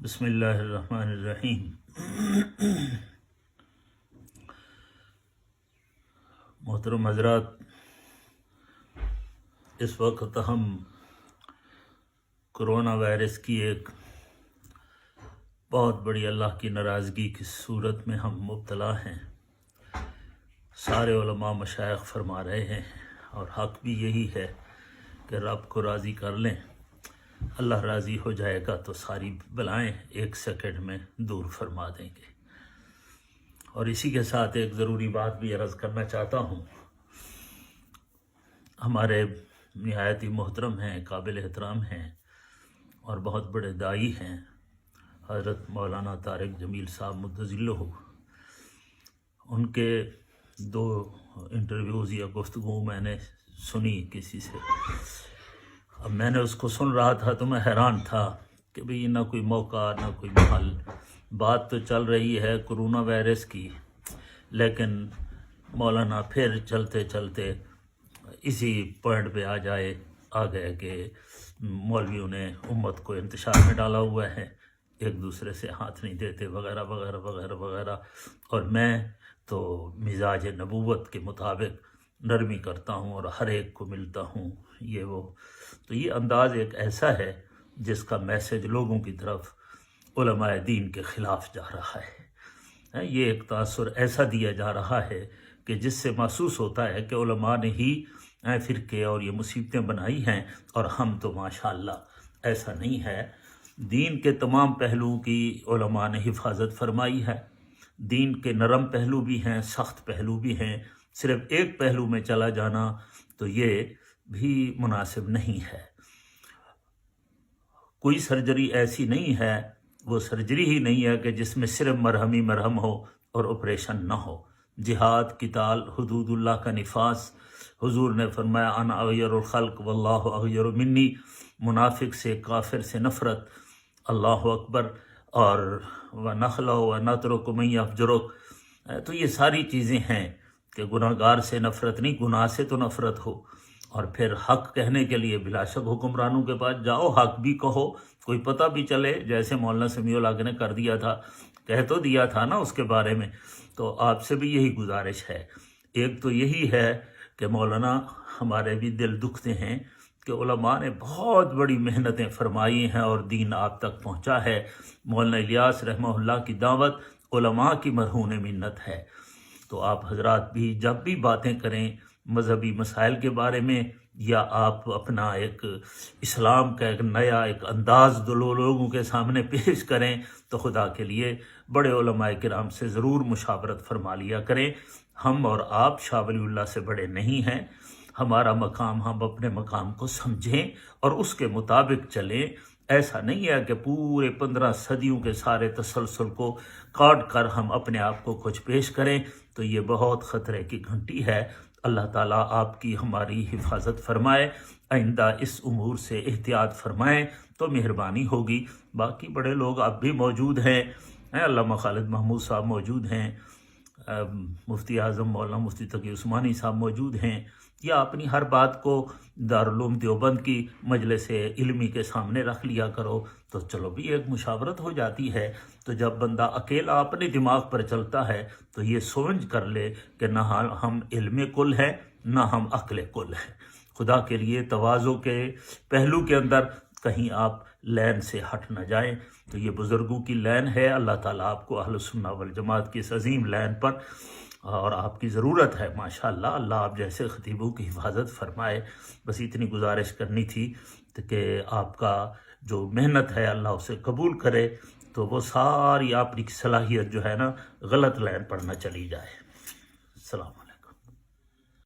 بسم اللہ الرحمن الرحیم۔ محترم حضرات، اس وقت ہم کرونا وائرس کی ایک بہت بڑی اللہ کی ناراضگی کی صورت میں ہم مبتلا ہیں۔ سارے علماء مشائخ فرما رہے ہیں اور حق بھی یہی ہے کہ رب کو راضی کر لیں، اللہ راضی ہو جائے گا تو ساری بلائیں ایک سیکنڈ میں دور فرما دیں گے۔ اور اسی کے ساتھ ایک ضروری بات بھی عرض کرنا چاہتا ہوں۔ ہمارے نہایت ہی محترم ہیں، قابل احترام ہیں اور بہت بڑے داعی ہیں، حضرت مولانا طارق جمیل صاحب مدظلہ۔ ان کے 2 انٹرویوز یا گفتگو میں نے سنی کسی سے۔ اب میں نے اس کو سن رہا تھا تو میں حیران تھا کہ بھئی نہ کوئی موقع نہ کوئی محل، بات تو چل رہی ہے کرونا وائرس کی، لیکن مولانا پھر چلتے چلتے اسی پوائنٹ پہ آ گئے کہ مولویوں نے امت کو انتشار میں ڈالا ہوا ہے، ایک دوسرے سے ہاتھ نہیں دیتے وغیرہ وغیرہ وغیرہ وغیرہ، اور میں تو مزاج نبوت کے مطابق نرمی کرتا ہوں اور ہر ایک کو ملتا ہوں، یہ وہ۔ تو یہ انداز ایک ایسا ہے جس کا میسج لوگوں کی طرف علماء دین کے خلاف جا رہا ہے۔ یہ ایک تاثر ایسا دیا جا رہا ہے کہ جس سے محسوس ہوتا ہے کہ علماء نے ہی فرقے اور یہ مصیبتیں بنائی ہیں، اور ہم تو ماشاءاللہ ایسا نہیں ہے۔ دین کے تمام پہلوؤں کی علماء نے حفاظت فرمائی ہے۔ دین کے نرم پہلو بھی ہیں، سخت پہلو بھی ہیں، صرف ایک پہلو میں چلا جانا تو یہ بھی مناسب نہیں ہے۔ کوئی سرجری ایسی نہیں ہے، وہ سرجری ہی نہیں ہے کہ جس میں صرف مرہم ہی مرہم ہو اور آپریشن نہ ہو۔ جہاد، قتال، حدود اللہ کا نفاذ، حضور نے فرمایا انا اغیر الخلق واللہ اغیر منی، منافق سے، کافر سے نفرت، اللہ اکبر، اور وَنَخْلَهُ وَنَتْرُكُ مَن يَفْجُرُكَ۔ تو یہ ساری چیزیں ہیں کہ گناہ گار سے نفرت نہیں، گناہ سے تو نفرت ہو، اور پھر حق کہنے کے لیے بلا شک حکمرانوں کے پاس جاؤ، حق بھی کہو، کوئی پتہ بھی چلے، جیسے مولانا سمیع الحق نے کر دیا تھا، کہہ تو دیا تھا نا اس کے بارے میں۔ تو آپ سے بھی یہی گزارش ہے۔ ایک تو یہی ہے کہ مولانا ہمارے بھی دل دکھتے ہیں کہ علماء نے بہت بڑی محنتیں فرمائی ہیں اور دین آپ تک پہنچا ہے۔ مولانا الیاس رحمہ اللہ کی دعوت علماء کی مرہون منت ہے۔ تو آپ حضرات بھی جب بھی باتیں کریں مذہبی مسائل کے بارے میں، یا آپ اپنا ایک اسلام کا ایک نیا ایک انداز لوگوں کے سامنے پیش کریں، تو خدا کے لیے بڑے علماء کرام سے ضرور مشاورت فرما لیا کریں۔ ہم اور آپ شاہ ولی اللہ سے بڑے نہیں ہیں۔ ہمارا مقام، ہم اپنے مقام کو سمجھیں اور اس کے مطابق چلیں۔ ایسا نہیں ہے کہ پورے 15 صدیوں کے سارے تسلسل کو کاٹ کر ہم اپنے آپ کو کچھ پیش کریں، تو یہ بہت خطرے کی گھنٹی ہے۔ اللہ تعالیٰ آپ کی ہماری حفاظت فرمائے، آئندہ اس امور سے احتیاط فرمائیں تو مہربانی ہوگی۔ باقی بڑے لوگ اب بھی موجود ہیں، علامہ خالد محمود صاحب موجود ہیں، مفتی اعظم مولانا مفتی تقی عثمانی صاحب موجود ہیں، یا اپنی ہر بات کو دارالعلوم دیوبند کی مجلس علمی کے سامنے رکھ لیا کرو، تو چلو بھی ایک مشاورت ہو جاتی ہے۔ تو جب بندہ اکیلا اپنے دماغ پر چلتا ہے تو یہ سمجھ کر لے کہ نہ ہم علم کل ہیں نہ ہم عقل کل ہیں۔ خدا کے لیے تواضع کے پہلو کے اندر کہیں آپ لین سے ہٹ نہ جائیں۔ تو یہ بزرگوں کی لین ہے، اللہ تعالیٰ آپ کو اہل سنہ والجماعت کی اس عظیم لین پر، اور آپ کی ضرورت ہے ماشاءاللہ، اللہ آپ جیسے خطیبوں کی حفاظت فرمائے۔ بس اتنی گزارش کرنی تھی کہ آپ کا جو محنت ہے اللہ اسے قبول کرے، تو وہ ساری آپ کی صلاحیت جو ہے نا غلط لین پر نہ چلی جائے۔ السلام علیکم۔